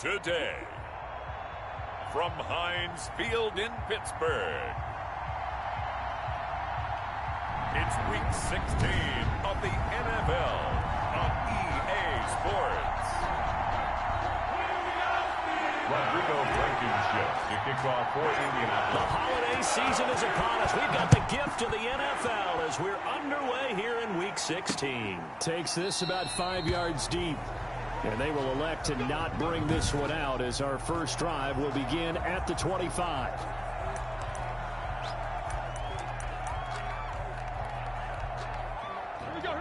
today. From Heinz Field in Pittsburgh, it's Week 16 of the NFL on EA Sports. Rodrigo Blankenship to kick off for Indianapolis. The holiday season is upon us. We've got the gift of the NFL as we're underway here in Week 16. Takes this about 5 yards deep. And they will elect to not bring this one out as our first drive will begin at the 25. Here we go.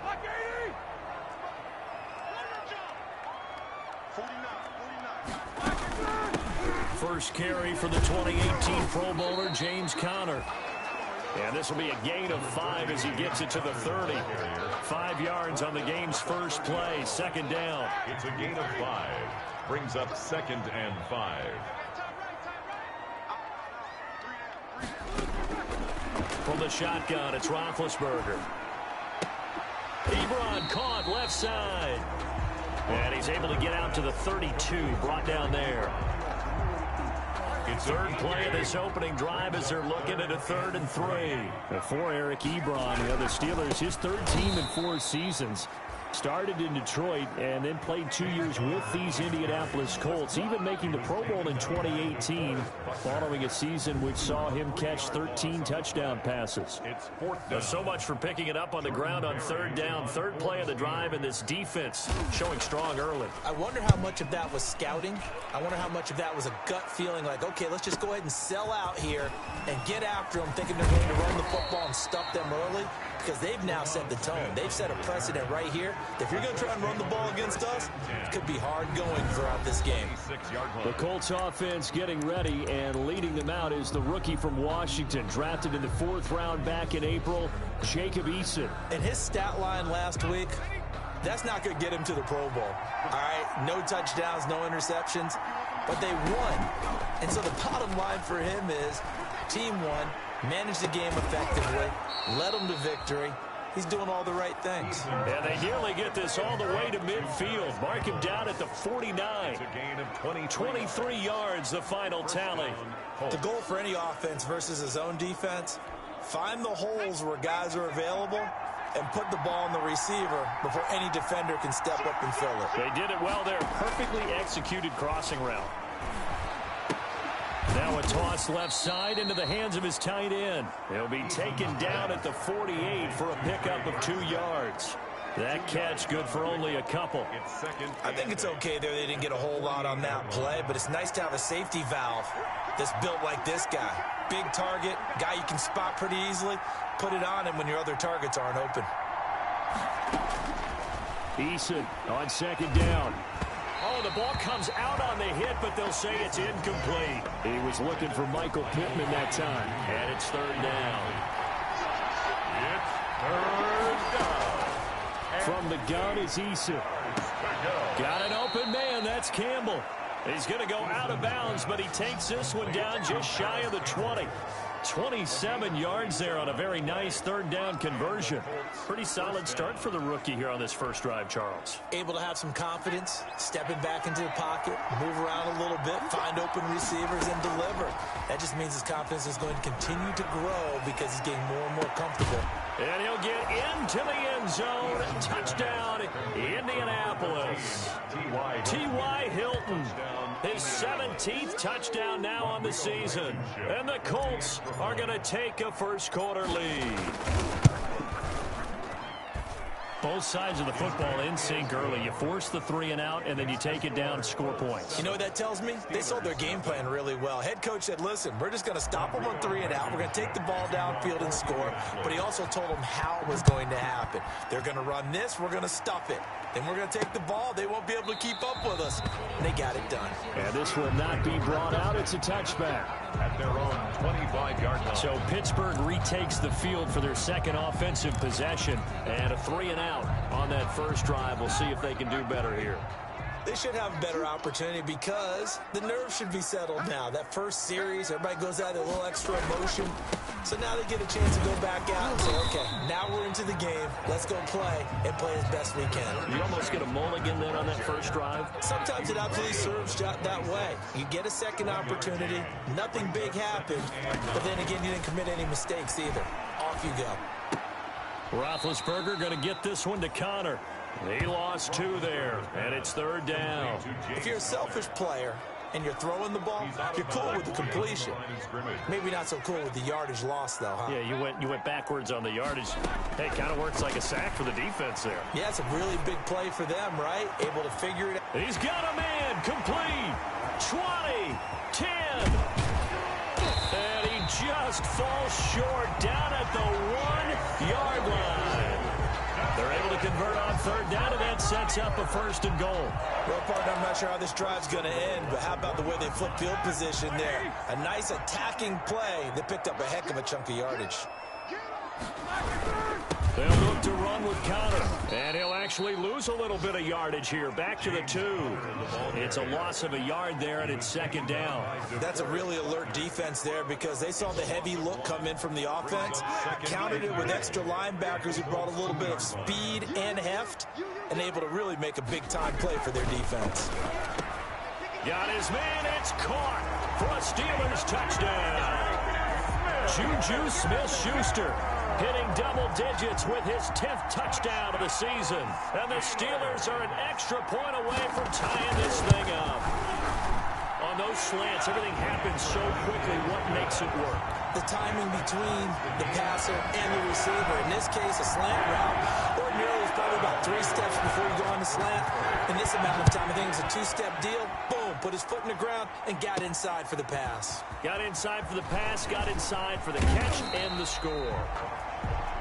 Hot 49. First carry for the 2018 Pro Bowler, James Conner. And this will be a gain of 5 as he gets it to the 30. 5 yards on the game's first play, second down. It's a gain of 5. Brings up 2nd and 5. From the shotgun, it's Roethlisberger. Ebron caught left side. And he's able to get out to the 32, brought down there. Third play of this opening drive as they're looking at a 3rd and 3. For Eric Ebron, the Steelers, his third team in 4 seasons. Started in Detroit and then played 2 years with these Indianapolis Colts, even making the Pro Bowl in 2018, following a season which saw him catch 13 touchdown passes. It's 4th down. So much for picking it up on the ground on 3rd down. Third play of the drive, and this defense showing strong early. I wonder how much of that was scouting. I wonder how much of that was a gut feeling like, okay, let's just go ahead and sell out here and get after them, thinking they're going to run the football and stuff them early, because they've now set the tone. They've set a precedent right here. If you're going to try and run the ball against us, it could be hard going throughout this game. The Colts offense getting ready, and leading them out is the rookie from Washington, drafted in the 4th round back in April, Jacob Eason. And his stat line last week, that's not going to get him to the Pro Bowl. All right, no touchdowns, no interceptions, but they won. And so the bottom line for him is team won, managed the game effectively, led them to victory. He's doing all the right things. And they nearly get this all the way to midfield. Mark him down at the 49. It's a gain of 23 yards, the final tally. The goal for any offense versus his own defense, find the holes where guys are available and put the ball on the receiver before any defender can step up and fill it. They did it well there. Perfectly executed crossing route. Now a toss left side into the hands of his tight end. He'll be taken down at the 48 for a pickup of 2 yards. That catch good for only a couple. I think it's okay there. They didn't get a whole lot on that play, but it's nice to have a safety valve that's built like this guy. Big target, guy you can spot pretty easily. Put it on him when your other targets aren't open. Eason on 2nd down. Oh, the ball comes out on the hit, but they'll say it's incomplete. He was looking for Michael Pittman that time. And it's 3rd down. It's 3rd down. From the gun is Eason. Got an open man. That's Campbell. He's going to go out of bounds, but he takes this one down just shy of the 20. 27 yards there on a very nice 3rd down conversion. Pretty solid start for the rookie here on this first drive, Charles. Able to have some confidence, stepping back into the pocket, move around a little bit, find open receivers, and deliver. That just means his confidence is going to continue to grow because he's getting more and more comfortable. And he'll get into the end zone. Touchdown, Indianapolis. T.Y. Hilton. His 17th touchdown now on the season. And the Colts are going to take a first-quarter lead. Both sides of the football in sync early. You force the 3 and out, and then you take it down, score points. You know what that tells me? They sold their game plan really well. Head coach said, listen, we're just going to stop them on 3 and out. We're going to take the ball downfield and score. But he also told them how it was going to happen. They're going to run this. We're going to stuff it. Then we're going to take the ball. They won't be able to keep up with us. And they got it done. And this will not be brought out. It's a touchback. At their own 25-yard line. So Pittsburgh retakes the field for their second offensive possession. And a 3 and out on that first drive. We'll see if they can do better here. They should have a better opportunity because the nerves should be settled now. That first series, everybody goes out with a little extra emotion. So now they get a chance to go back out and say, okay, now we're into the game. Let's go play and play as best we can. You almost get a mulligan then on that first drive. Sometimes it absolutely serves that way. You get a second opportunity. Nothing big happened. But then again, you didn't commit any mistakes either. Off you go. Roethlisberger going to get this one to Connor. He lost 2 there, and it's 3rd down. If you're a selfish player and you're throwing the ball, you're cool with the completion. Maybe not so cool with the yardage loss, though, huh? Yeah, you went backwards on the yardage. Hey, kind of works like a sack for the defense there. Yeah, it's a really big play for them, right? Able to figure it out. He's got a man. Complete. 20, 10. And he just falls short down at the 1-yard line. They're able to convert on 3rd down, and that sets up a 1st and goal. Well, partner, I'm not sure how this drive's going to end, but how about the way they flip field position there? A nice attacking play. They picked up a heck of a chunk of yardage. They'll look to run with Connor, and he'll actually lose a little bit of yardage here. Back to the 2. It's a loss of a yard there, and it's 2nd down. That's a really alert defense there because they saw the heavy look come in from the offense, countered it with extra linebackers who brought a little bit of speed and heft, and able to really make a big-time play for their defense. Got his man. It's caught for a Steelers touchdown. Juju Smith-Schuster hitting double digits with his 10th touchdown of the season. And the Steelers are an extra point away from tying this thing up. On those slants, everything happens so quickly. What makes it work? The timing between the passer and the receiver. In this case, a slant route. Ordinarily, it's probably about 3 steps before you go on the slant. In this amount of time, I think it was a 2-step deal. Boom, put his foot in the ground and got inside for the pass. Got inside for the pass, got inside for the catch and the score.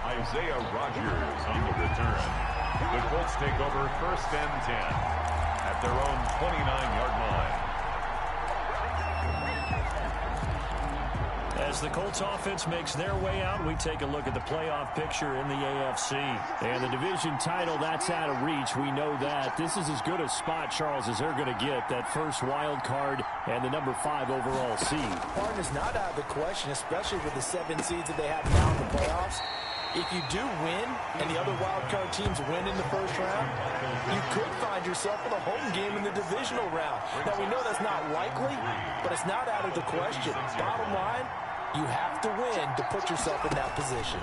Isaiah Rodgers on the return. The Colts take over 1st and 10 at their own 29-yard line. As the Colts offense makes their way out, we take a look at the playoff picture in the AFC. And the division title, that's out of reach. We know that. This is as good a spot, Charles, as they're going to get. That first wild card and the number 5 overall seed. Partner's not out of the question, especially with the 7 seeds that they have now in the playoffs. If you do win and the other wild card teams win in the first round, you could find yourself with a home game in the divisional round. Now, we know that's not likely, but it's not out of the question. Bottom line, you have to win to put yourself in that position.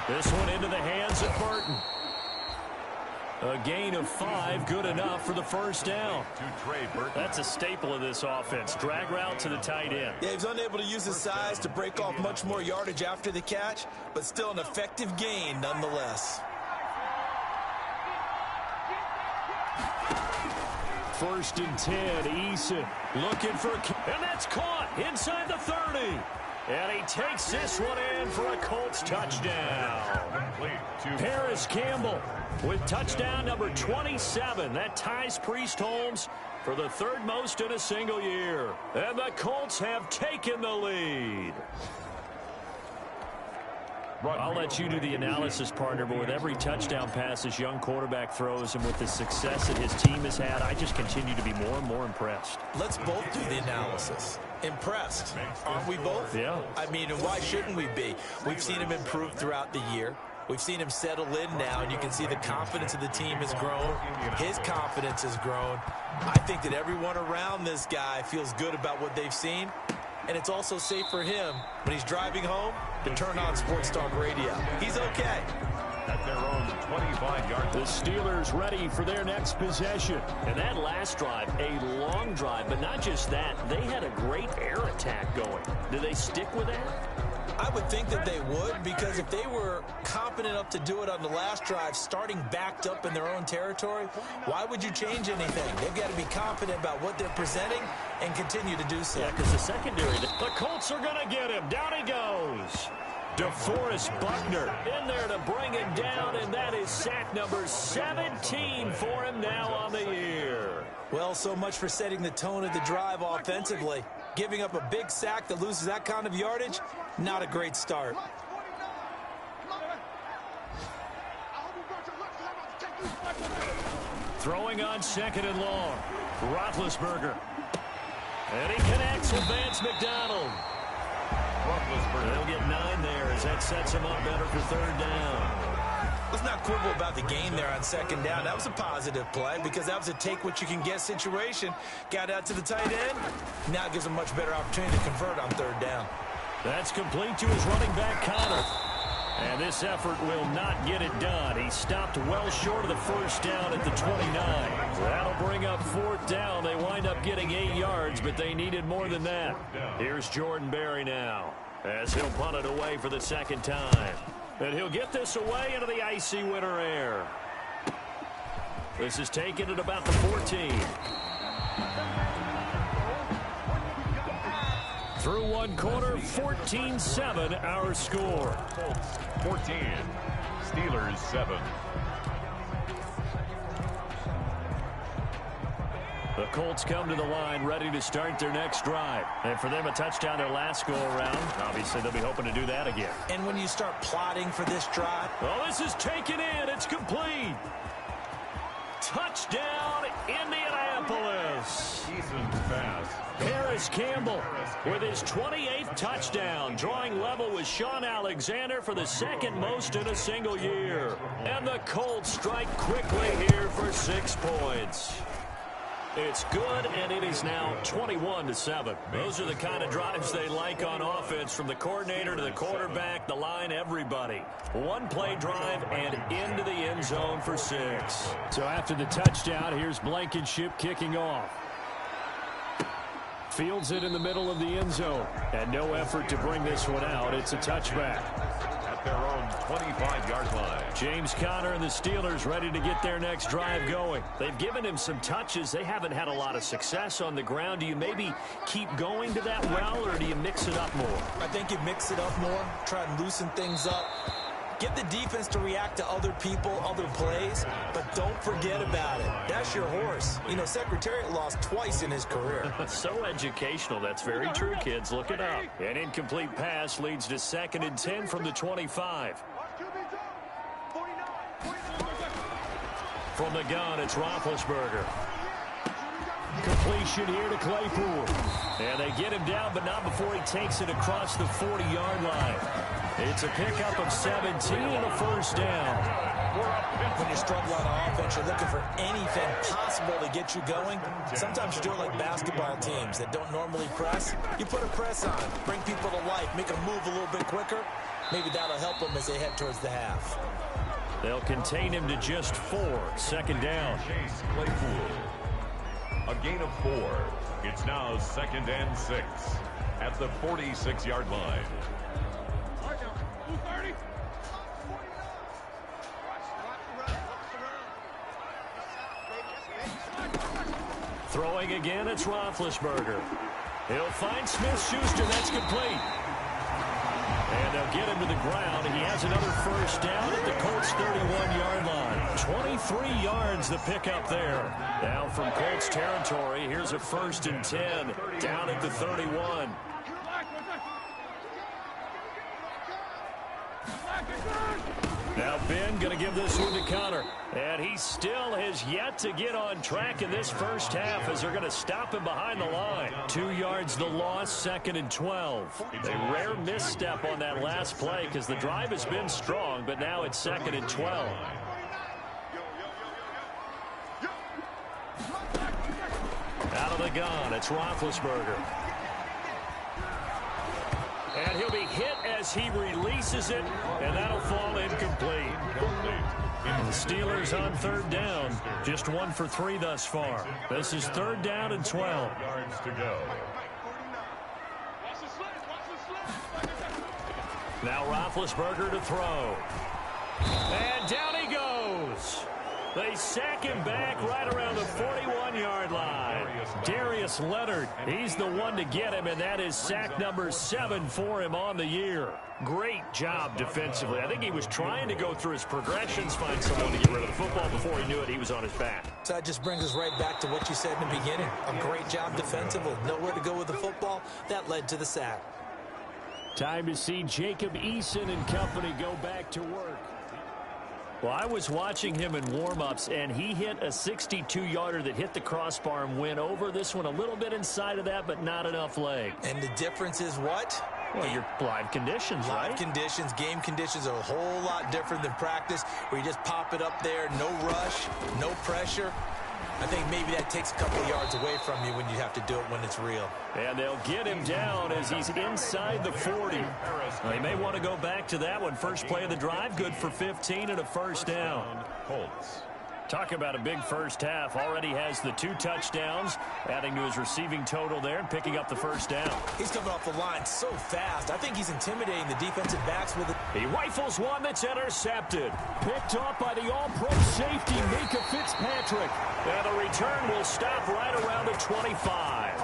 This one into the hands of Burton. A gain of 5, good enough for the 1st down. That's a staple of this offense. Drag route to the tight end. Yeah, he was unable to use his size to break off much more yardage after the catch, but still an effective gain nonetheless. 1st and 10, Eason looking for, and that's caught inside the 30. And he takes this one in for a Colts touchdown. Paris Campbell with touchdown number 27. That ties Priest Holmes for the 3rd most in a single year. And the Colts have taken the lead. I'll let you do the analysis, partner, but with every touchdown pass this young quarterback throws and with the success that his team has had, I just continue to be more and more impressed. Let's both do the analysis. Impressed, aren't we both? Yeah. I mean, and why shouldn't we be? We've seen him improve throughout the year. We've seen him settle in now, and you can see the confidence of the team has grown. His confidence has grown. I think that everyone around this guy feels good about what they've seen. And it's also safe for him when he's driving home to turn on Sports Talk Radio. He's okay. At their own 25-yard. The Steelers ready for their next possession. And that last drive, a long drive, but not just that. They had a great air attack going. Do they stick with that? I would think that they would, because if they were confident enough to do it on the last drive, starting backed up in their own territory, why would you change anything? They've got to be confident about what they're presenting and continue to do so. Yeah, because the secondary... The Colts are going to get him. Down he goes. DeForest Buckner in there to bring him down, and that is sack number 17 for him now on the year. Well, so much for setting the tone of the drive offensively. Giving up a big sack that loses that kind of yardage, not a great start. Throwing on second and long. Roethlisberger. And he connects with Vance McDonald. They'll get 9 there as that sets him up better for third down. Let's not quibble about the game there on second down. That was a positive play because that was a take-what-you-can-get situation. Got out to the tight end. Now it gives him a much better opportunity to convert on third down. That's complete to his running back, Connor. And this effort will not get it done. He stopped well short of the first down at the 29. That'll bring up fourth down. They wind up getting 8 yards, but they needed more than that. Here's Jordan Berry now as he'll punt it away for the second time. And he'll get this away into the icy winter air. This is taken at about the 14. Through one quarter, 14-7 our score. 14, Steelers 7. The Colts come to the line ready to start their next drive. And for them, a touchdown their last go-around. Obviously, they'll be hoping to do that again. And when you start plotting for this drive. Oh, this is taken in. It's complete. Touchdown, Indianapolis. Eason's pass. Paris Campbell with his 28th touchdown, drawing level with Sean Alexander for the second most in a single year. And the Colts strike quickly here for 6 points. It's good, and it is now 21-7. Those are the kind of drives they like on offense, from the coordinator to the quarterback, the line, everybody. One-play drive and into the end zone for 6. So after the touchdown, here's Blankenship kicking off. Fields it in the middle of the end zone, and no effort to bring this one out. It's a touchback. At their own 25-yard line. James Conner and the Steelers ready to get their next drive going. They've given him some touches. They haven't had a lot of success on the ground. Do you maybe keep going to that well, or do you mix it up more? I think you mix it up more, try and loosen things up. Get the defense to react to other people, other plays, but don't forget about it. That's your horse. You know, Secretariat lost twice in his career. So educational. That's very true, kids. Look it up. An incomplete pass leads to 2nd and 10 from the 25. From the gun, it's Roethlisberger. Completion here to Claypool. And they get him down, but not before he takes it across the 40-yard line. It's a pickup of 17 and a first down. When you struggle on offense, you're looking for anything possible to get you going. Sometimes you do it like basketball teams that don't normally press. You put a press on, bring people to life, make them move a little bit quicker. Maybe that'll help them as they head towards the half. They'll contain him to just 4. 2nd down. Chase Claypool. A gain of 4. It's now 2nd and 6 at the 46-yard line. Throwing again, it's Roethlisberger. He'll find Smith-Schuster. That's complete. And they'll get him to the ground. He has another first down at the Colts' 31-yard line. 23 yards the pickup there. Now from Colts territory, here's a 1st and 10 down at the 31. Now Ben going to give this one to Conner. And he still has yet to get on track in this first half as they're going to stop him behind the line. 2 yards the loss, 2nd and 12. A rare misstep on that last play because the drive has been strong, but now it's 2nd and 12. Out of the gun, it's Roethlisberger. And he'll be hit as he releases it, and that'll fall incomplete. The Steelers on 3rd down. Just 1 for 3 thus far. This is 3rd down and 12. Yards to go. Now Roethlisberger to throw. And down he goes. They sack him back right around the 41-yard line. Darius Leonard, he's the one to get him, and that is sack number 7 for him on the year. Great job defensively. I think he was trying to go through his progressions, find someone to get rid of the football. Before he knew it, he was on his back. So that just brings us right back to what you said in the beginning. A great job defensively. Nowhere to go with the football. That led to the sack. Time to see Jacob Eason and company go back to work. Well, I was watching him in warm-ups, and he hit a 62-yarder that hit the crossbar and went over. This one a little bit inside of that, but not enough leg. And the difference is what? Well, your live conditions, right? Live conditions, game conditions are a whole lot different than practice, where you just pop it up there, no rush, no pressure. I think maybe that takes a couple of yards away from you when you have to do it when it's real. And they'll get him down as he's inside the 40. Well, he may want to go back to that one. First play of the drive, good for 15 and a first down. Colts. Talk about a big first half. Already has the 2 touchdowns, adding to his receiving total there and picking up the first down. He's coming off the line so fast. I think he's intimidating the defensive backs with it. He rifles one that's intercepted. Picked off by the all-pro safety, Mika Fitzpatrick. And the return will stop right around the 25.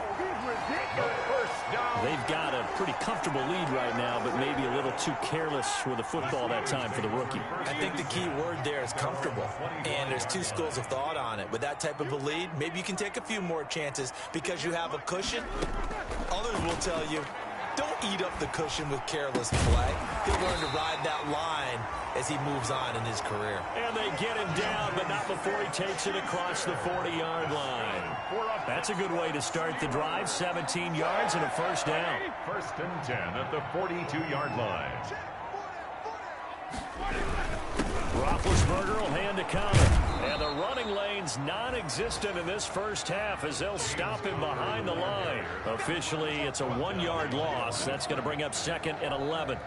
They've got a pretty comfortable lead right now, but maybe a little too careless with the football that time for the rookie. I think the key word there is comfortable, and there's 2 schools of thought on it. With that type of a lead, maybe you can take a few more chances because you have a cushion. Others will tell you, don't eat up the cushion with careless play. He'll learn to ride that line as he moves on in his career. And they get him down, but not before he takes it across the 40-yard line. That's a good way to start the drive. 17 yards and a first down. First and 10 at the 42-yard line. Roethlisberger will hand to counter. And the running lane's non-existent in this first half as they'll stop him behind the line. Officially, it's a 1-yard loss. That's going to bring up second and 11.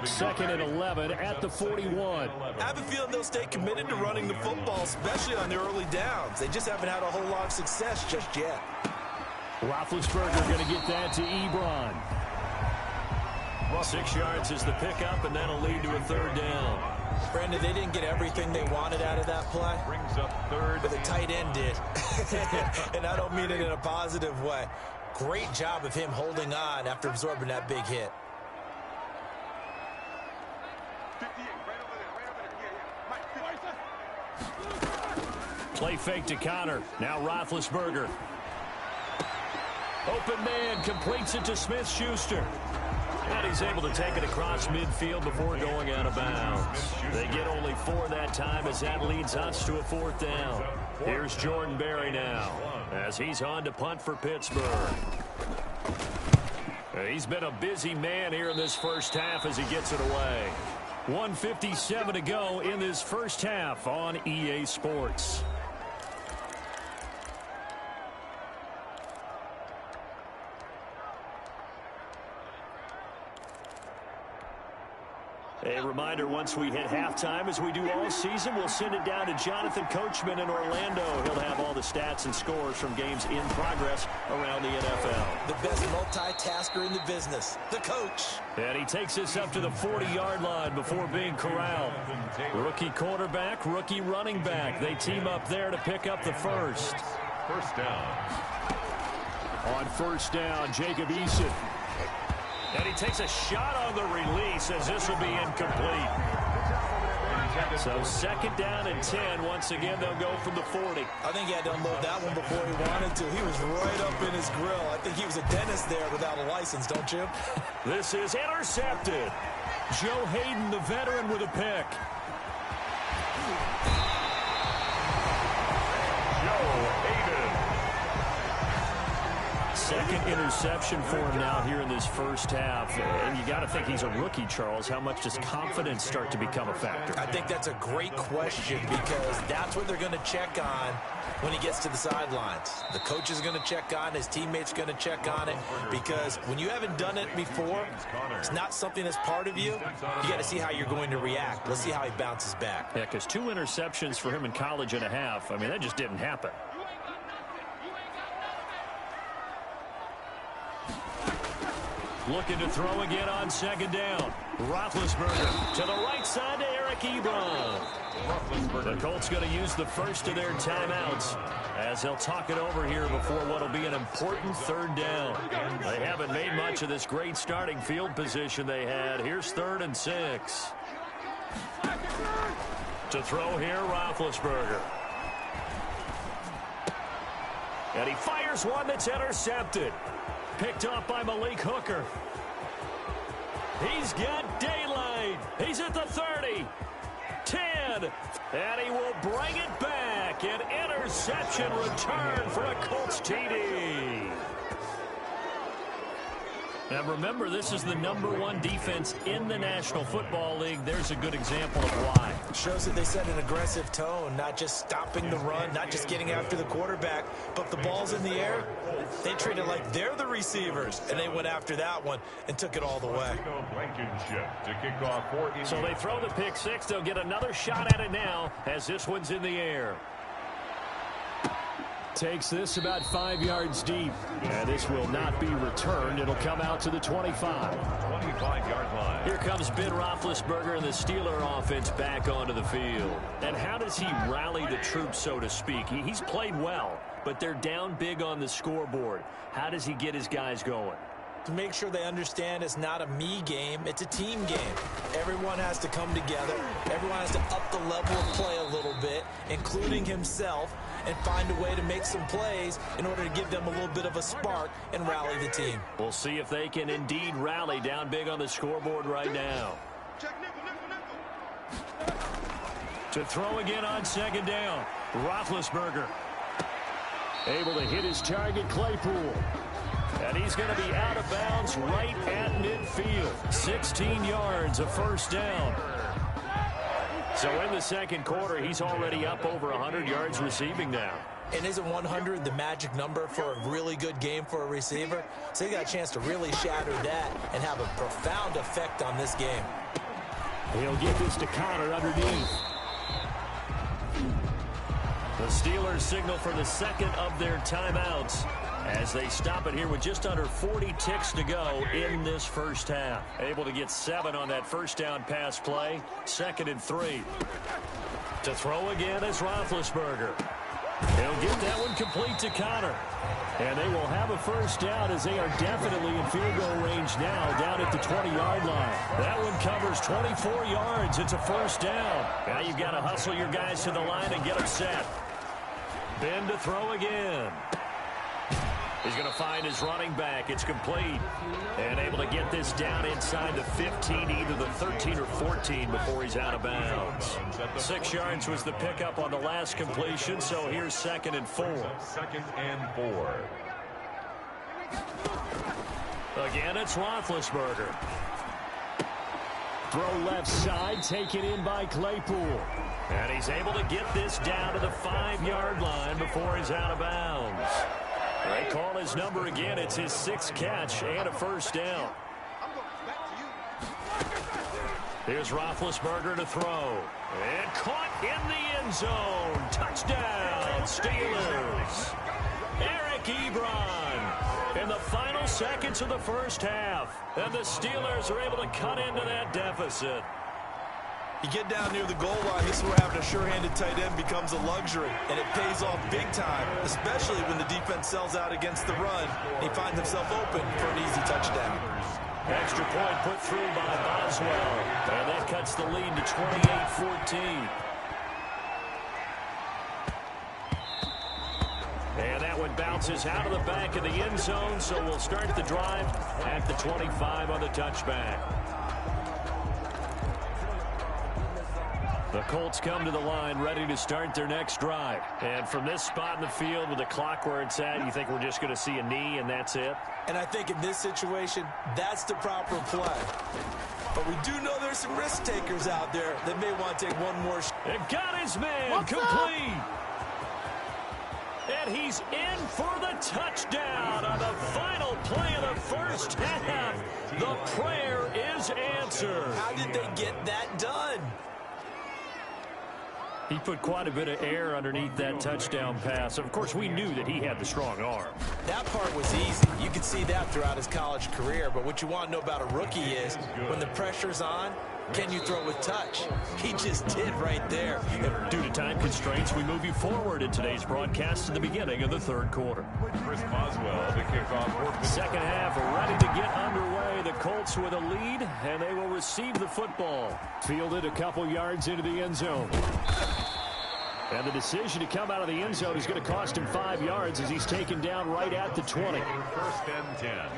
Second and 11 at the 41. I have a feeling they'll stay committed to running the football, especially on the early downs. They just haven't had a whole lot of success just yet. Roethlisberger going to get that to Ebron. 6 yards is the pickup, and that'll lead to a third down. Brandon, they didn't get everything they wanted out of that play. Brings up third. But the tight end did. And I don't mean it in a positive way. Great job of him holding on after absorbing that big hit. Play fake to counter. Now Roethlisberger. Open man completes it to Smith-Schuster. And he's able to take it across midfield before going out of bounds. They get only 4 that time as that leads us to a 4th down. Here's Jordan Berry now as he's on to punt for Pittsburgh. He's been a busy man here in this first half as he gets it away. 1:57 to go in this first half on EA Sports. A reminder, once we hit halftime, as we do all season, we'll send it down to Jonathan Coachman in Orlando. He'll have all the stats and scores from games in progress around the NFL. The best multitasker in the business, the coach. And he takes us up to the 40-yard line before being corralled. Rookie quarterback, rookie running back. They team up there to pick up the first. First down. On first down, Jacob Eason. And he takes a shot on the release as this will be incomplete. So second down and 10. Once again, they'll go from the 40. I think he had to unload that one before he wanted to. He was right up in his grill. I think he was a dentist there without a license, don't you? This is intercepted. Joe Hayden, the veteran, with a pick. Joe Hayden. Second interception for him now here in this first half. And you got to think he's a rookie, Charles. How much does confidence start to become a factor? I think that's a great question because that's what they're going to check on when he gets to the sidelines. The coach is going to check on it. His teammates are going to check on it because when you haven't done it before, it's not something that's part of you. You got to see how you're going to react. Let's see how he bounces back. Yeah, because 2 interceptions for him in college and a half. I mean, that just didn't happen. Looking to throw again on second down. Roethlisberger to the right side to Eric Ebron. The Colts going to use the first of their timeouts as they'll talk it over here before what will be an important third down. They haven't made much of this great starting field position they had. Here's 3rd and 6. To throw here, Roethlisberger. And he fires one that's intercepted. Picked off by Malik Hooker. He's got daylight. He's at the 30. 10. again. And he will bring it back. An interception return for a Colts TD. Now remember, this is the #1 defense in the National Football League. There's a good example of why. Shows that they set an aggressive tone, not just stopping the run, not just getting after the quarterback, but the ball's in the air. They treat it like they're the receivers, and they went after that one and took it all the way. To kick off for so they throw the pick six. They'll get another shot at it now as this one's in the air. Takes this about 5 yards deep. And this will not be returned. It'll come out to the 25. 25-yard line. Here comes Ben Roethlisberger and the Steeler offense back onto the field. And how does he rally the troops, so to speak? He's played well, but they're down big on the scoreboard. How does he get his guys going? To make sure they understand it's not a me game, it's a team game. Everyone has to come together. Everyone has to up the level of play a little bit, including himself, and find a way to make some plays in order to give them a little bit of a spark and rally the team. We'll see if they can indeed rally down big on the scoreboard right now. To throw again on second down, Roethlisberger. Able to hit his target, Claypool. And he's going to be out of bounds right at midfield. 16 yards, a first down. So in the second quarter, he's already up over 100 yards receiving now. And isn't 100 the magic number for a really good game for a receiver? So he got a chance to really shatter that and have a profound effect on this game. He'll get this to Connor underneath. The Steelers signal for the second of their timeouts as they stop it here with just under 40 ticks to go in this first half. Able to get 7 on that first down pass play. 2nd and 3. To throw again is Roethlisberger. He'll get that one complete to Connor. And they will have a first down as they are definitely in field goal range now down at the 20-yard line. That one covers 24 yards. It's a first down. Now you've got to hustle your guys to the line and get them set. Ben to throw again. He's going to find his running back. It's complete. And able to get this down inside the 15, either the 13 or 14 before he's out of bounds. 6 yards was the pickup on the last completion, so here's 2nd and 4. 2nd and 4. Again, it's Roethlisberger. Throw left side, taken in by Claypool. And he's able to get this down to the 5-yard line before he's out of bounds. They call his number again. It's his 6th catch and a first down. Here's Roethlisberger to throw. And caught in the end zone. Touchdown, Steelers. Eric Ebron in the final seconds of the first half. And the Steelers are able to cut into that deficit. You get down near the goal line, this is where having a sure-handed tight end becomes a luxury, and it pays off big time, especially when the defense sells out against the run. He finds himself open for an easy touchdown. Extra point put through by Boswell, and that cuts the lead to 28-14. And that one bounces out of the back of the end zone, so we'll start the drive at the 25 on the touchback. The Colts come to the line ready to start their next drive. And from this spot in the field with the clock where it's at, you think we're just going to see a knee and that's it? And I think in this situation, that's the proper play. But we do know there's some risk takers out there that may want to take one more shot. And got his man complete. And he's in for the touchdown on the final play of the first half. The prayer is answered. How did they get that done? He put quite a bit of air underneath that touchdown pass. Of course, we knew that he had the strong arm. That part was easy. You could see that throughout his college career. But what you want to know about a rookie is when the pressure's on, can you throw with touch? He just did right there. Due to time constraints, we move you forward in today's broadcast to the beginning of the third quarter. Chris Boswell to kick off. Second half ready to get underway. The Colts with a lead, and they will receive the football. Fielded a couple yards into the end zone. And the decision to come out of the end zone is going to cost him 5 yards as he's taken down right at the 20. 1st and 10.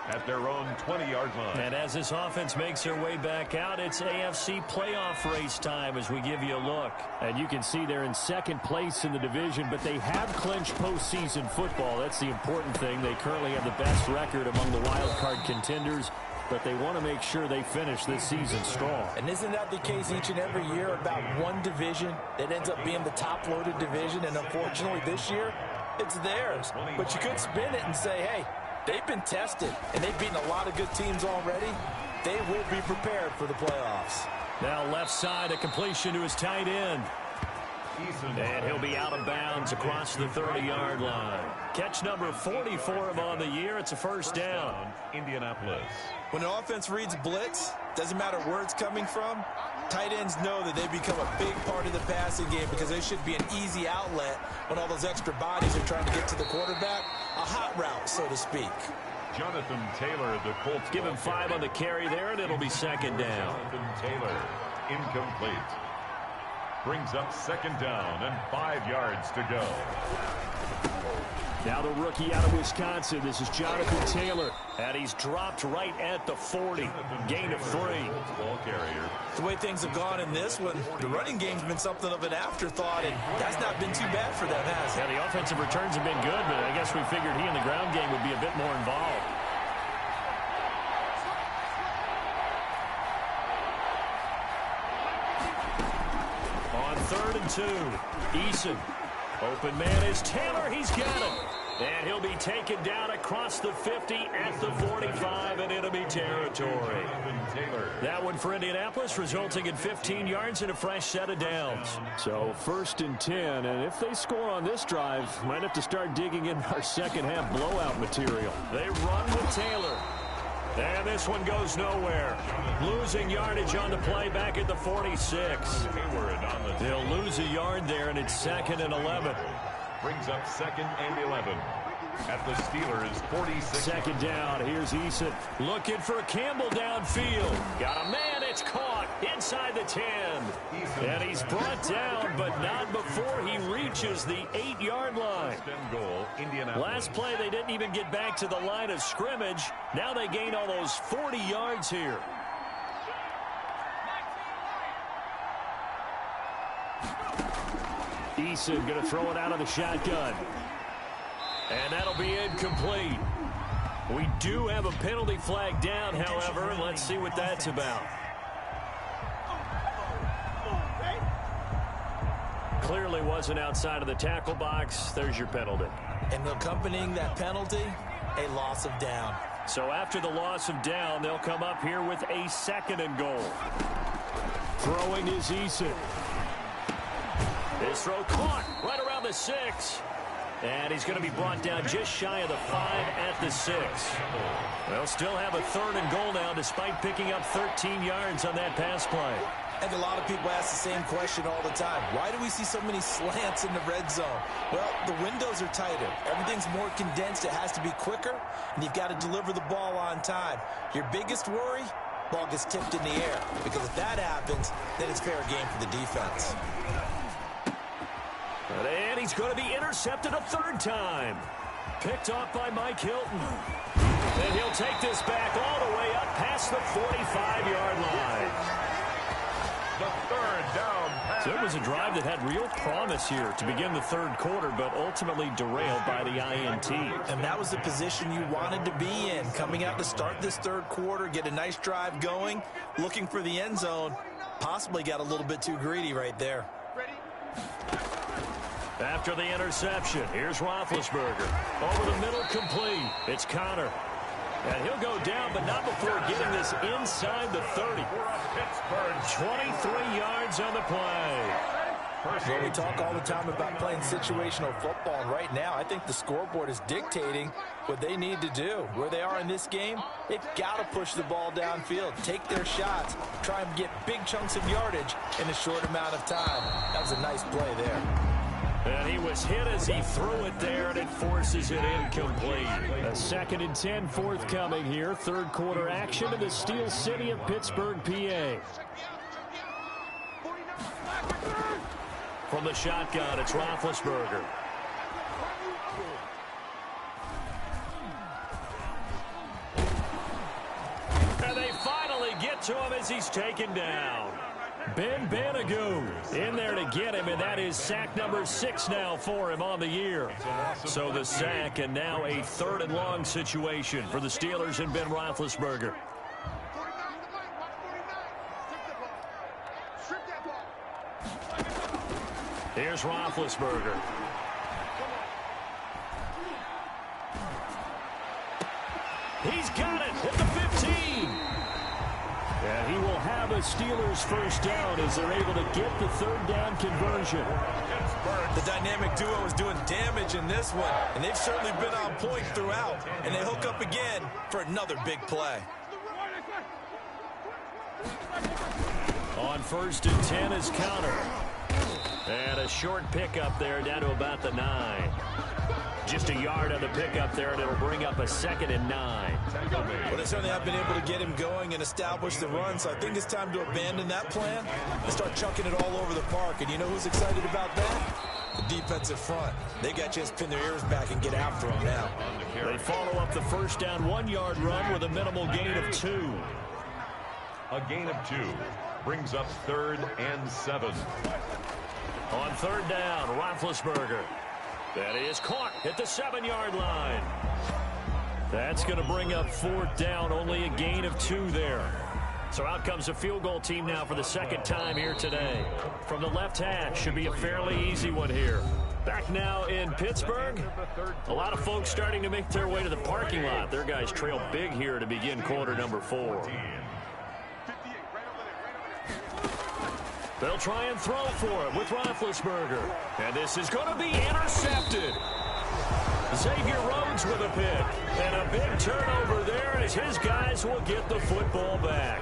at their own 20-yard line. And as this offense makes their way back out, it's AFC playoff race time as we give you a look. And you can see they're in second place in the division, but they have clinched postseason football. That's the important thing. They currently have the best record among the wild card contenders, but they want to make sure they finish this season strong. And isn't that the case each and every year about one division that ends up being the top-loaded division? And unfortunately this year, it's theirs. But you could spin it and say, hey, they've been tested, and they've beaten a lot of good teams already. They will be prepared for the playoffs. Now left side, a completion to his tight end. And he'll be out of bounds across the 30-yard line. Catch number 40 for him on the year. It's a first down. Indianapolis. When an offense reads blitz, doesn't matter where it's coming from, tight ends know that they become a big part of the passing game because they should be an easy outlet when all those extra bodies are trying to get to the quarterback. A hot route, so to speak. Jonathan Taylor, the Colts. Give him 5 on the carry there, and it'll be second down. Jonathan Taylor, incomplete. Brings up second down and 5 yards to go. Now the rookie out of Wisconsin. This is Jonathan Taylor. And he's dropped right at the 40. Gain of 3. Ball carrier. The way things have gone in this one, the running game's been something of an afterthought, and that's not been too bad for them, has it? Yeah, the offensive returns have been good, but I guess we figured he in the ground game would be a bit more involved. On 3rd and 2, Eason. Open man is Taylor. He's got it. And he'll be taken down across the 50 at the 45, and it'll be territory. That one for Indianapolis, resulting in 15 yards and a fresh set of downs. So 1st and 10, and if they score on this drive, might have to start digging in our second half blowout material. They run with Taylor. And this one goes nowhere. Losing yardage on the play back at the 46. They'll lose a yard there, and it's 2nd and 11. Brings up 2nd and 11 at the Steelers' 46. Second down. Here's Eason. Looking for Campbell downfield. Got a man. It's caught inside the 10. And he's brought down, but not before he reaches the 8-yard line. Goal, Last play, they didn't even get back to the line of scrimmage. Now they gain almost 40 yards here. Eason going to throw it out of the shotgun. And that'll be incomplete. We do have a penalty flag down, however, and let's see what that's about. Clearly wasn't outside of the tackle box. There's your penalty. And accompanying that penalty, a loss of down. So after the loss of down, they'll come up here with a 2nd and goal. Throwing is Eason. His throw caught right around the 6. And he's going to be brought down just shy of the 5 at the 6. They'll still have a 3rd and goal now despite picking up 13 yards on that pass play. And a lot of people ask the same question all the time. Why do we see so many slants in the red zone? Well, the windows are tighter. Everything's more condensed. It has to be quicker, and you've got to deliver the ball on time. Your biggest worry? Ball gets tipped in the air. Because if that happens, then it's fair game for the defense. And he's going to be intercepted a 3rd time. Picked off by Mike Hilton. And he'll take this back all the way up past the 45-yard line. The 3rd down pass. So it was a drive that had real promise here to begin the 3rd quarter, but ultimately derailed by the INT. And that was the position you wanted to be in. Coming out to start this 3rd quarter, get a nice drive going, looking for the end zone. Possibly got a little bit too greedy right there. After the interception, here's Roethlisberger. Over the middle, complete. It's Connor. And he'll go down, but not before getting this inside the 30. 23 yards on the play. Well, we talk all the time about playing situational football, and right now I think the scoreboard is dictating what they need to do. Where they are in this game, they've got to push the ball downfield, take their shots, try and get big chunks of yardage in a short amount of time. That was a nice play there. And he was hit as he threw it there, and it forces it incomplete. A 2nd and 10 forthcoming here. 3rd quarter action in the Steel City of Pittsburgh, PA. From the shotgun, it's Roethlisberger. to him as he's taken down. Ben Banagoo in there to get him, and that is sack number 6 now for him on the year. So the sack, and now a 3rd and long situation for the Steelers and Ben Roethlisberger. Here's Roethlisberger. He's got it at the 15. And he will have a Steelers first down as they're able to get the 3rd down conversion. The dynamic duo is doing damage in this one, and they've certainly been on point throughout. And they hook up again for another big play. On 1st and 10 is counter. And a short pickup there down to about the 9. Just a yard on the pickup there, and it'll bring up a 2nd and 9. Well, they certainly have been able to get him going and establish the run, so I think it's time to abandon that plan and start chucking it all over the park. And you know who's excited about that? The defensive front. They got a chance to pin their ears back and get after him now. They follow up the first down 1-yard run with a minimal gain of 2. A gain of 2 brings up 3rd and 7. On 3rd down, Roethlisberger. That is caught at the 7-yard line. That's going to bring up 4th down, only a gain of 2 there. So out comes a field goal team now for the 2nd time here today. From the left hash, should be a fairly easy one here. Back now in Pittsburgh. A lot of folks starting to make their way to the parking lot. Their guys trail big here to begin quarter number 4. They'll try and throw for it with Roethlisberger. And this is going to be intercepted. Xavier Rhodes with a pick. And a big turnover there as his guys will get the football back.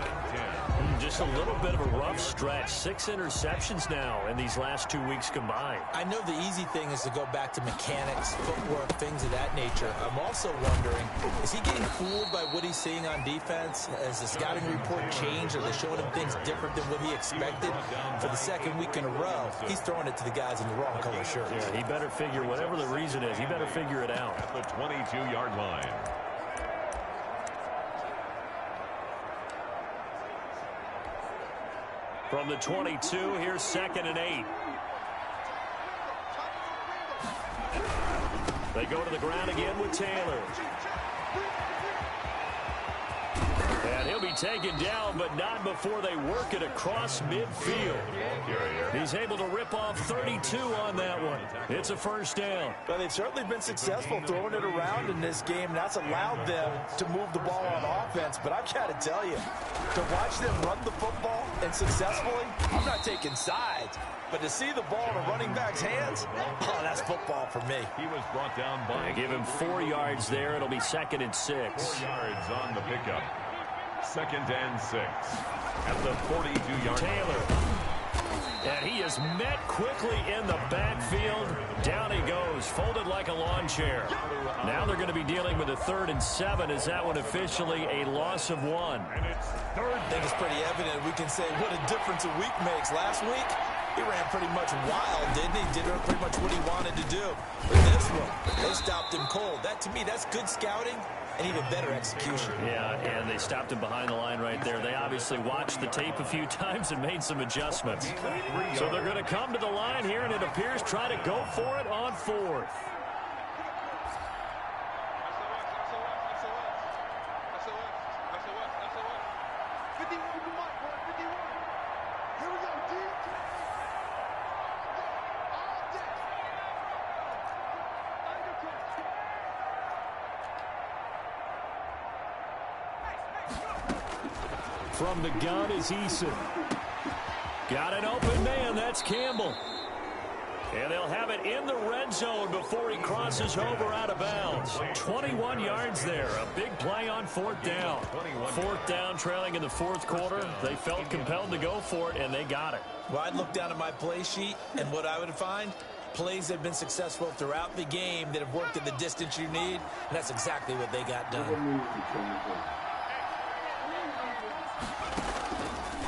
Just a little bit of a rough stretch. 6 interceptions now in these last 2 weeks combined. I know the easy thing is to go back to mechanics, footwork, things of that nature. I'm also wondering, is he getting fooled by what he's seeing on defense? Has the scouting report changed? Are they showing him things different than what he expected? For the 2nd week in a row, he's throwing it to the guys in the wrong color shirts. Yeah, he better figure, whatever the reason is, he better figure it out. At the 22-yard line. From the 22, here's 2nd and 8. They go to the ground again with Taylor. And he'll be taken down, but not before they work it across midfield. He's able to rip off 32 on that one. It's a first down. But they've certainly been successful throwing it around in this game. That's allowed them to move the ball on offense. But I've got to tell you, to watch them run the football and successfully, I'm not taking sides. But to see the ball in a running back's hands, oh, that's football for me. He was brought down by... They give him 4 yards there. It'll be 2nd and 6. 4 yards on the pickup. 2nd and 6. At the 42-yard line. Taylor. And he is met quickly in the backfield. Down he goes, folded like a lawn chair. Now they're going to be dealing with a 3rd and 7. Is that one officially a loss of 1? I think it's pretty evident. We can say what a difference a week makes. Last week, he ran pretty much wild, didn't he? Did pretty much what he wanted to do. But this one, they stopped him cold. That, to me, that's good scouting and even better execution. Yeah, and they stopped him behind the line right there. They obviously watched the tape a few times and made some adjustments. So they're going to come to the line here, and it appears try to go for it on 4th. From the gun is Eason. Got an open man. That's Campbell. And they'll have it in the red zone before he crosses over out of bounds. 21 yards there. A big play on 4th down. 4th down, trailing in the 4th quarter. They felt compelled to go for it, and they got it. Well, I'd look down at my play sheet, and what I would find, plays that have been successful throughout the game that have worked at the distance you need, and that's exactly what they got done.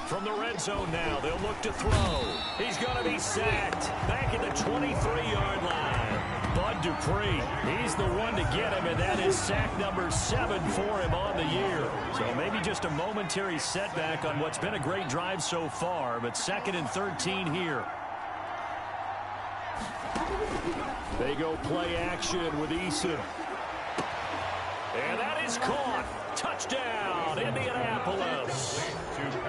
From the red zone now, they'll look to throw. He's going to be sacked back at the 23-yard line. Bud Dupree. He's the one to get him, and that is sack number 7 for him on the year. So maybe just a momentary setback on what's been a great drive so far, but 2nd and 13 here. They go play action with Eason. And that is caught. Touchdown, Indianapolis.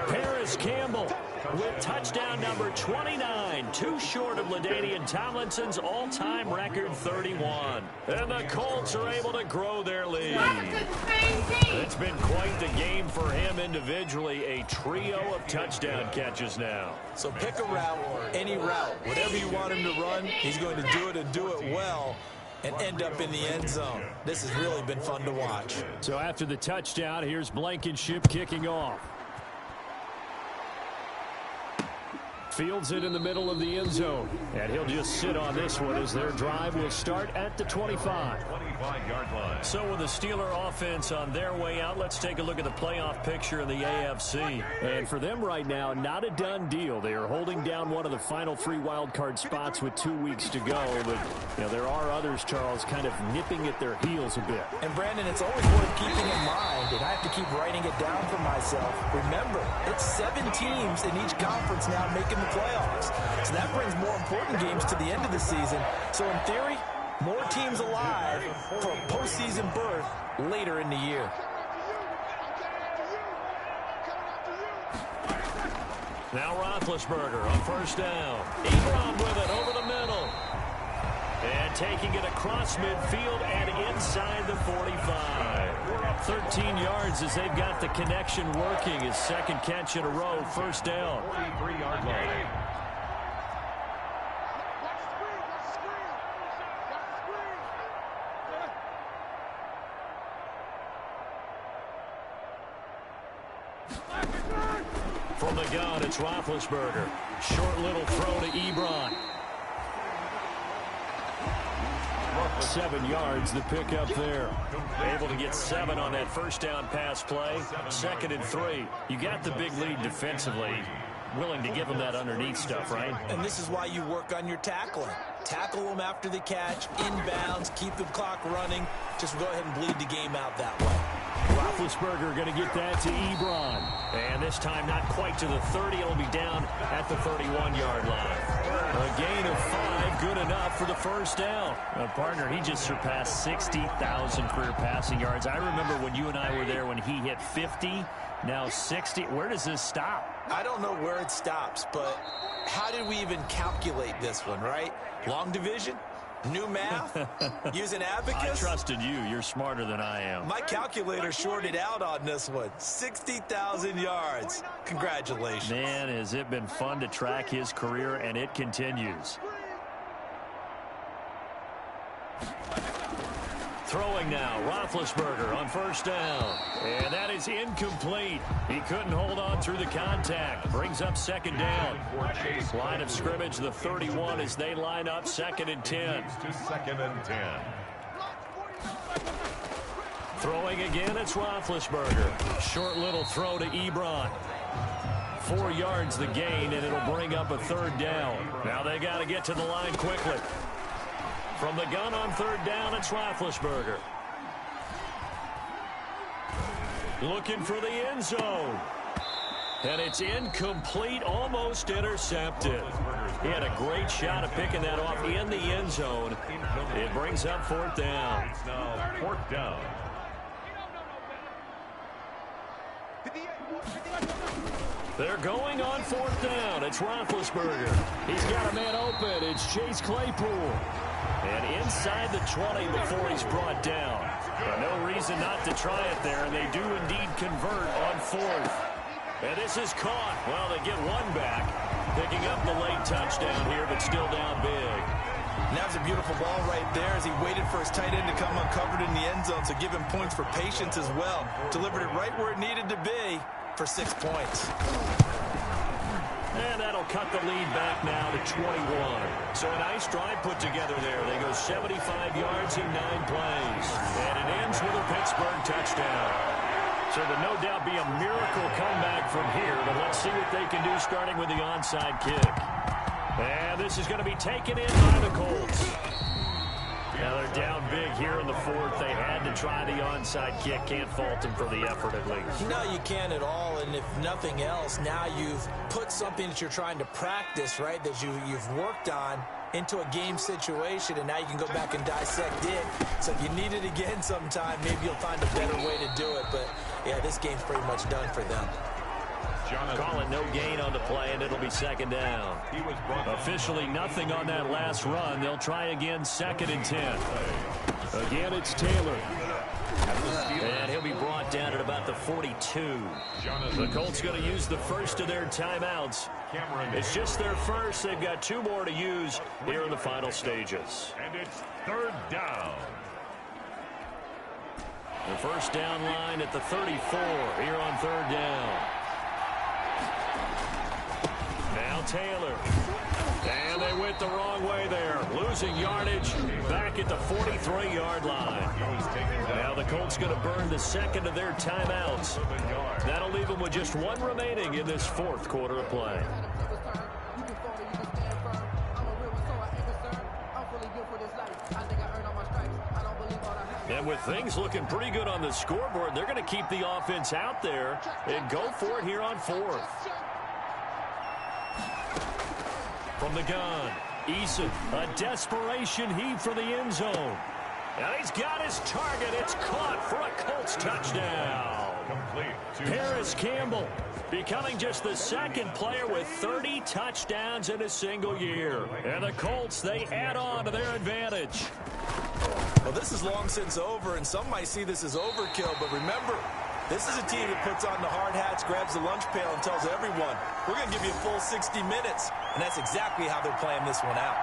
Paris Campbell with touchdown number 29, too short of LaDainian Tomlinson's all-time record 31. And the Colts are able to grow their lead. It's been quite the game for him individually, a trio of touchdown catches now. So pick a route, any route, whatever you want him to run, he's going to do it and do it well and end up in the end zone. This has really been fun to watch. So after the touchdown, here's Blankenship kicking off. Fields it in the middle of the end zone. And he'll just sit on this one as their drive will start at the 25. 25-yard line. So with the Steeler offense on their way out, let's take a look at the playoff picture in the AFC. And for them right now, not a done deal. They are holding down one of the final 3 wild card spots with 2 weeks to go. But, you know, there are others, Charles, kind of nipping at their heels a bit. And, Brandon, it's always worth keeping in mind, and I have to keep writing it down for myself. Remember, it's 7 teams in each conference now making the playoffs. So that brings more important games to the end of the season. So in theory, more teams alive for a postseason berth later in the year. Now Roethlisberger on first down. Ebron with it over the middle. And taking it across midfield and inside the 45. 13 yards as they've got the connection working. His second catch in a row, first down. 43-yard line. From the gun, it's Roethlisberger. Short little throw to Ebron. 7 yards, the pickup there. Able to get 7 on that first down pass play. 2nd and 3. You got the big lead defensively. Willing to give them that underneath stuff, right? And this is why you work on your tackling. Tackle them after the catch, inbounds, keep the clock running. Just go ahead and bleed the game out that way. Roethlisberger going to get that to Ebron. And this time not quite to the 30. It'll be down at the 31-yard line. A gain of 5, good enough for the first down. Partner, he just surpassed 60,000 career passing yards. I remember when you and I were there when he hit 50, now 60. Where does this stop? I don't know where it stops, but how did we even calculate this one, right? Long division? New math? Using abacus? I trusted you. You're smarter than I am. My calculator shorted out on this one. 60,000 yards. Congratulations. Man, has it been fun to track his career, and it continues. Throwing now, Roethlisberger on first down. And that is incomplete. He couldn't hold on through the contact. Brings up 2nd down. Line of scrimmage, the 31 as they line up 2nd and 10. To 2nd and 10. Throwing again, it's Roethlisberger. Short little throw to Ebron. 4 yards the gain, and it'll bring up a 3rd down. Now they got to get to the line quickly. From the gun on 3rd down, it's Roethlisberger. Looking for the end zone. And it's incomplete, almost intercepted. He had a great shot at picking that off in the end zone. It brings up 4th down. It's now 4th down. They're going on 4th down. It's Roethlisberger. He's got a man open. It's Chase Claypool. And inside the 20 before he's brought down. But no reason not to try it there, and they do indeed convert on 4th. And this is caught. Well, they get one back. Picking up the late touchdown here, but still down big. And that was a beautiful ball right there as he waited for his tight end to come uncovered in the end zone, so give him points for patience as well. Delivered it right where it needed to be for 6 points. And that'll cut the lead back now to 21. So a nice drive put together there. They go 75 yards in 9 plays. And it ends with a Pittsburgh touchdown. So there'll no doubt be a miracle comeback from here, but let's see what they can do starting with the onside kick. And this is going to be taken in by the Colts. Now they're down big here in the fourth. They had to try the onside kick. Can't fault them for the effort at least. No, you can't at all. And if nothing else, now you've put something that you're trying to practice, right, that you've worked on into a game situation, and now you can go back and dissect it. So if you need it again sometime, maybe you'll find a better way to do it. But, yeah, this game's pretty much done for them. Calling no gain on the play, and it'll be second down. Officially nothing on that last run. They'll try again, 2nd and 10. Again, it's Taylor. And he'll be brought down at about the 42. The Colts going to use the first of their timeouts. It's just their first. They've got 2 more to use here in the final stages. And it's 3rd down. The first down line at the 34 here on 3rd down. Now Taylor. And they went the wrong way there. Losing yardage back at the 43-yard line. Now the Colts going to burn the second of their timeouts. That'll leave them with just 1 remaining in this 4th quarter of play. And with things looking pretty good on the scoreboard, they're going to keep the offense out there and go for it here on 4th. From the gun, Eason, a desperation heave for the end zone. And he's got his target. It's caught for a Colts touchdown. Complete. Paris Campbell becoming just the 2nd player with 30 touchdowns in a single year. And the Colts, they add on to their advantage. Well, this is long since over, and some might see this as overkill, but remember, this is a team that puts on the hard hats, grabs the lunch pail, and tells everyone, we're going to give you a full 60 minutes. And that's exactly how they're playing this one out.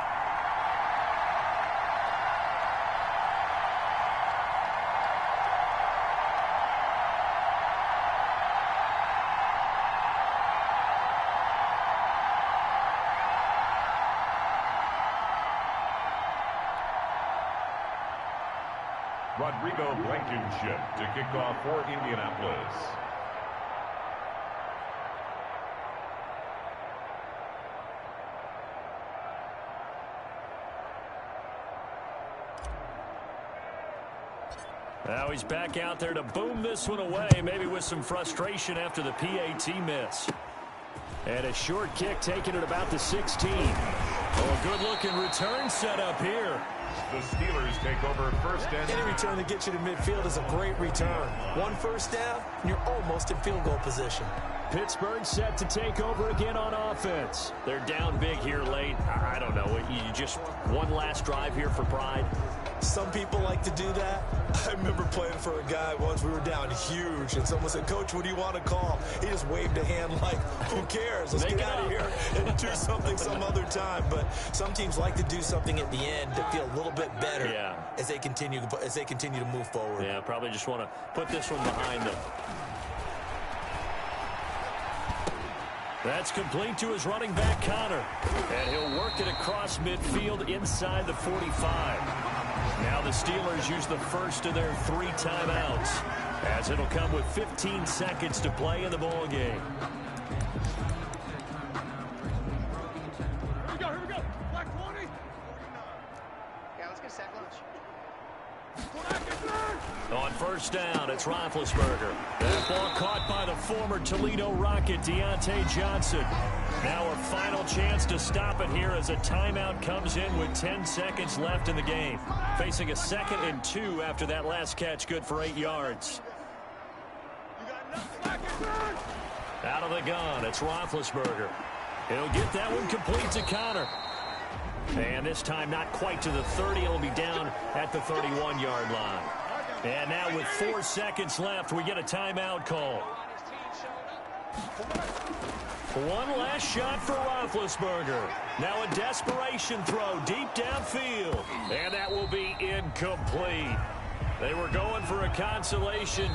Rodrigo Blankenship to kick off for Indianapolis. Now he's back out there to boom this one away, maybe with some frustration after the PAT miss. And a short kick taken at about the 16. Oh, a good-looking return set up here. The Steelers take over 1st and 10. Any return that gets you to midfield is a great return. 1 first down, and you're almost in field goal position. Pittsburgh set to take over again on offense. They're down big here late. I don't know. You just one last drive here for pride. Some people like to do that. I remember playing for a guy once. We were down huge, and someone said, Coach, what do you want to call? He just waved a hand like, who cares? Let's get out of here and do something some other time. But some teams like to do something at the end to feel a little bit better as they continue to move forward. Yeah, probably just want to put this one behind them. That's complete to his running back, Connor. And he'll work it across midfield inside the 45. Now the Steelers use the first of their 3 timeouts, as it'll come with 15 seconds to play in the ball game. Here we go. Black 20. Yeah, let's get a sack lunch. On first down, it's Roethlisberger. That ball caught by the former Toledo Rocket, Deontay Johnson. Now a final chance to stop it here as a timeout comes in with 10 seconds left in the game. Facing a 2nd and 2 after that last catch, good for 8 yards. Out of the gun, it's Roethlisberger. He'll get that one complete to Connor. And this time not quite to the 30. It'll be down at the 31-yard line. And now with 4 seconds left, we get a timeout call. One last shot for Roethlisberger. Now a desperation throw deep downfield. And that will be incomplete. They were going for a consolation.